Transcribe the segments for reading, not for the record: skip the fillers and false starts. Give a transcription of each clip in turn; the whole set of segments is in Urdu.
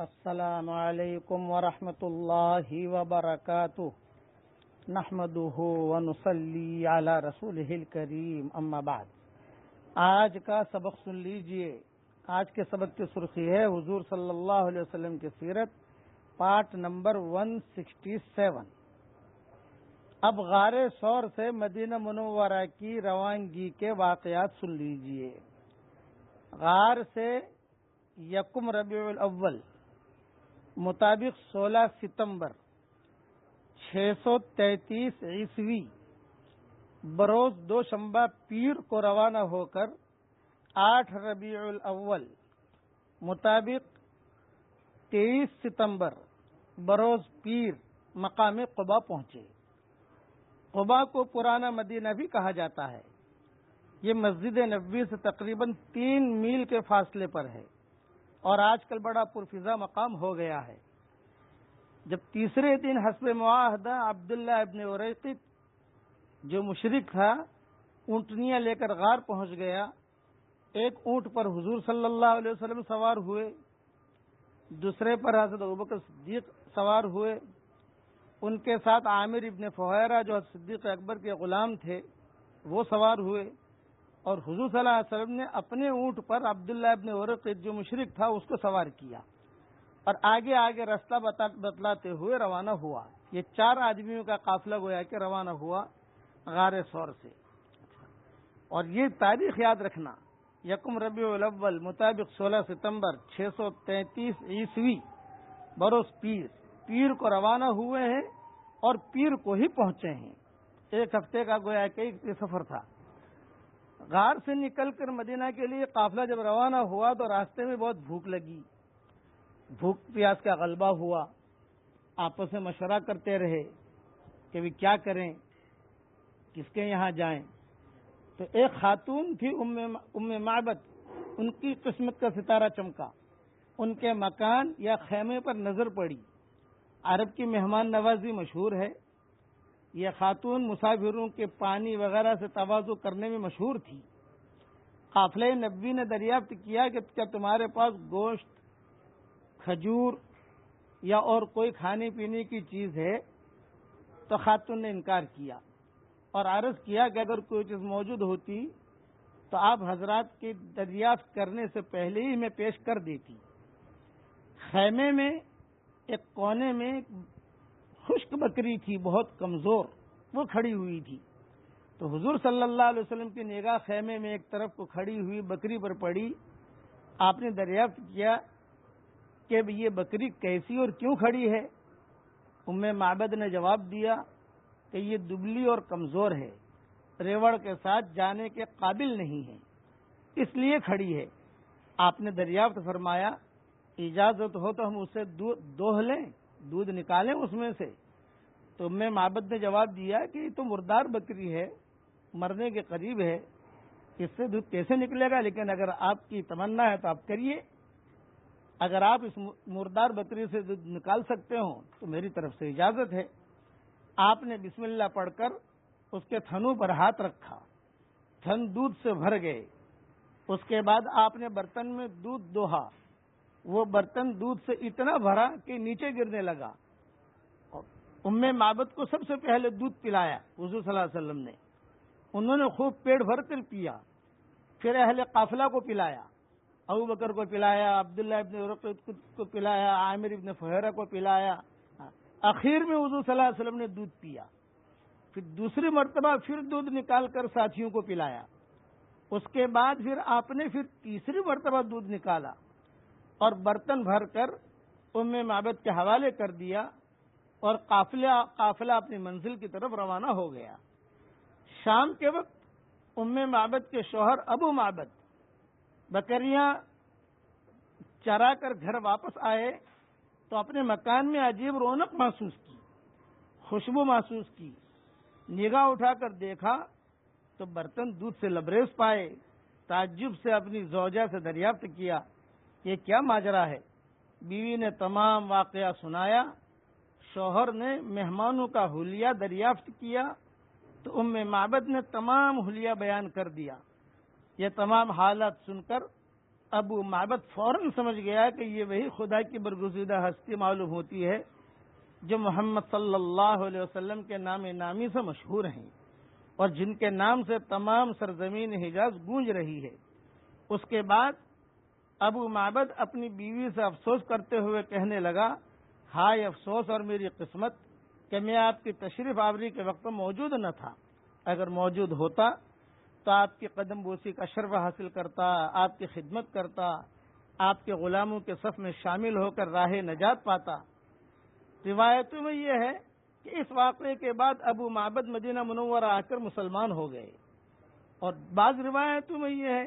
السلام علیکم ورحمۃ اللہ وبرکاتہ نحمدہ ونصلی علی رسولہ الکریم اما بعد۔ آج کا سبق سن لیجئے۔ آج کے سبق کی سرخی ہے حضور صلی اللہ علیہ وسلم کی سیرت، پارٹ نمبر 167۔ اب غار ثور سے مدینہ منورہ کی روانگی کے واقعات سن لیجئے۔ غار سے یکم ربیع الاول مطابق 16 ستمبر 633 عیسوی بروز دوشنبہ پیر کو روانہ ہو کر 8 ربیع الاول مطابق 23 ستمبر بروز پیر مقام قبا پہنچے۔ قبا کو پرانا مدینہ بھی کہا جاتا ہے۔ یہ مسجد نبوی سے تقریباً 3 میل کے فاصلے پر ہے اور آج کل بڑا پرفضا مقام ہو گیا ہے۔ جب تیسرے دن حسب معاہدہ عبداللہ ابن اریقط جو مشرک تھا اونٹنیاں لے کر غار پہنچ گیا، ایک اونٹ پر حضور صلی اللہ علیہ وسلم سوار ہوئے، دوسرے پر حضرت ابوبکر صدیق سوار ہوئے، ان کے ساتھ عامر ابن فہیرہ جو صدیق اکبر کے غلام تھے وہ سوار ہوئے، اور حضور صلی اللہ علیہ وسلم نے اپنے اونٹ پر عبداللہ ابن اریقط جو مشرک تھا اس کو سوار کیا اور آگے آگے راستہ بتلاتے ہوئے روانہ ہوا۔ یہ 4 آدمیوں کا قافلہ گویا کہ روانہ ہوا غار ثور سے۔ اور یہ تاریخ یاد رکھنا، یکم ربیع الاول مطابق 16 ستمبر 633 عیسوی بروز پیر کو روانہ ہوئے ہیں اور پیر کو ہی پہنچے ہیں۔ 1 ہفتے کا گویا کہ یہ سفر تھا۔ غار سے نکل کر مدینہ کے لیے قافلہ جب روانہ ہوا تو راستے میں بہت بھوک لگی، بھوک پیاس کا غلبہ ہوا۔ آپس میں مشورہ کرتے رہے کہ کیا کریں، کس کے یہاں جائیں۔ تو ایک خاتون تھی ام معبد، ان کی قسمت کا ستارہ چمکا، ان کے مکان یا خیمے پر نظر پڑی۔ عرب کی مہمان نوازی مشہور ہے۔ یہ خاتون مسافروں کے پانی وغیرہ سے تواضع کرنے میں مشہور تھی۔ قافلہ نبوی نے دریافت کیا کہ کیا تمہارے پاس گوشت، کھجور یا اور کوئی کھانے پینے کی چیز ہے؟ تو خاتون نے انکار کیا اور عرض کیا کہ اگر کوئی چیز موجود ہوتی تو آپ حضرات کی دریافت کرنے سے پہلے ہی میں پیش کر دیتی۔ خیمے میں ایک کونے میں خشک بکری تھی، بہت کمزور، وہ کھڑی ہوئی تھی۔ تو حضور صلی اللہ علیہ وسلم کی نگاہ خیمے میں ایک طرف کو کھڑی ہوئی بکری پر پڑی۔ آپ نے دریافت کیا کہ یہ بکری کیسی اور کیوں کھڑی ہے؟ ام معبد نے جواب دیا کہ یہ دبلی اور کمزور ہے، ریوڑ کے ساتھ جانے کے قابل نہیں ہے، اس لیے کھڑی ہے۔ آپ نے دریافت فرمایا اجازت ہو تو ہم اسے دوہ لیں، دودھ نکالیں اس میں سے؟ تو ام معبد نے جواب دیا کہ یہ تو مردار بکری ہے، مرنے کے قریب ہے، اس سے دودھ کیسے نکلے گا؟ لیکن اگر آپ کی تمنا ہے تو آپ کریے، اگر آپ اس مردار بکری سے دودھ نکال سکتے ہو تو میری طرف سے اجازت ہے۔ آپ نے بسم اللہ پڑھ کر اس کے تھنوں پر ہاتھ رکھا، تھن دودھ سے بھر گئے۔ اس کے بعد آپ نے برتن میں دودھ دوہا، وہ برتن دودھ سے اتنا بھرا کہ نیچے گرنے لگا۔ ام معبد کو سب سے پہلے دودھ پلایا حضور صلی اللہ علیہ وسلم نے، انہوں نے خوب پیٹ بھر کر پیا۔ پھر اہل قافلہ کو پلایا، ابوبکر کو پلایا، عبداللہ ابن اریقط کو پلایا، عامر ابن فہیرہ کو پلایا۔ اخیر میں حضور صلی اللہ علیہ وسلم نے دودھ پیا۔ پھر دوسری مرتبہ پھر دودھ نکال کر ساتھیوں کو پلایا۔ اس کے بعد پھر آپ نے تیسری مرتبہ دودھ نکالا اور برتن بھر کر ام معبد کے حوالے کر دیا اور قافلہ اپنی منزل کی طرف روانہ ہو گیا۔ شام کے وقت ام معبد کے شوہر ابو معبد بکریاں چرا کر گھر واپس آئے تو اپنے مکان میں عجیب رونق محسوس کی، خوشبو محسوس کی۔ نگاہ اٹھا کر دیکھا تو برتن دودھ سے لبریز پائے۔ تعجب سے اپنی زوجہ سے دریافت کیا یہ کیا ماجرا ہے؟ بیوی نے تمام واقعہ سنایا۔ شوہر نے مہمانوں کا حلیہ دریافت کیا تو ام معبد نے تمام حلیہ بیان کر دیا۔ یہ تمام حالات سن کر ابو معبد فوراً سمجھ گیا کہ یہ وہی خدا کی برگزیدہ ہستی معلوم ہوتی ہے جو محمد صلی اللہ علیہ وسلم کے نام نامی سے مشہور ہیں اور جن کے نام سے تمام سرزمین حجاز گونج رہی ہے۔ اس کے بعد ابو معبد اپنی بیوی سے افسوس کرتے ہوئے کہنے لگا، ہائے افسوس اور میری قسمت کہ میں آپ کی تشریف آوری کے وقت موجود نہ تھا۔ اگر موجود ہوتا تو آپ کی قدم بوسی کا شرف حاصل کرتا، آپ کی خدمت کرتا، آپ کے غلاموں کے صف میں شامل ہو کر راہ نجات پاتا۔ روایتوں میں یہ ہے کہ اس واقعے کے بعد ابو معبد مدینہ منورہ آ کر مسلمان ہو گئے، اور بعض روایتوں میں یہ ہے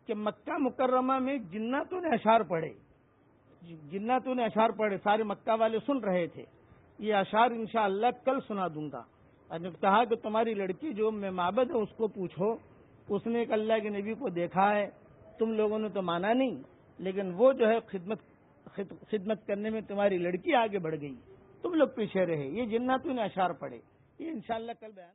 کہ مکہ مکرمہ میں جناتوں نے اشعار پڑھے، سارے مکہ والے سن رہے تھے۔ یہ اشعار انشاءاللہ کل سنا دوں گا۔ اور نے کہا کہ تمہاری لڑکی جو میں معبد ہے اس کو پوچھو، اس نے ایک اللہ کے نبی کو دیکھا ہے، تم لوگوں نے تو مانا نہیں، لیکن وہ جو ہے خدمت کرنے میں تمہاری لڑکی آگے بڑھ گئی، تم لوگ پیچھے رہے۔ یہ جناتوں نے اشعار پڑھے، یہ انشاءاللہ کل بیان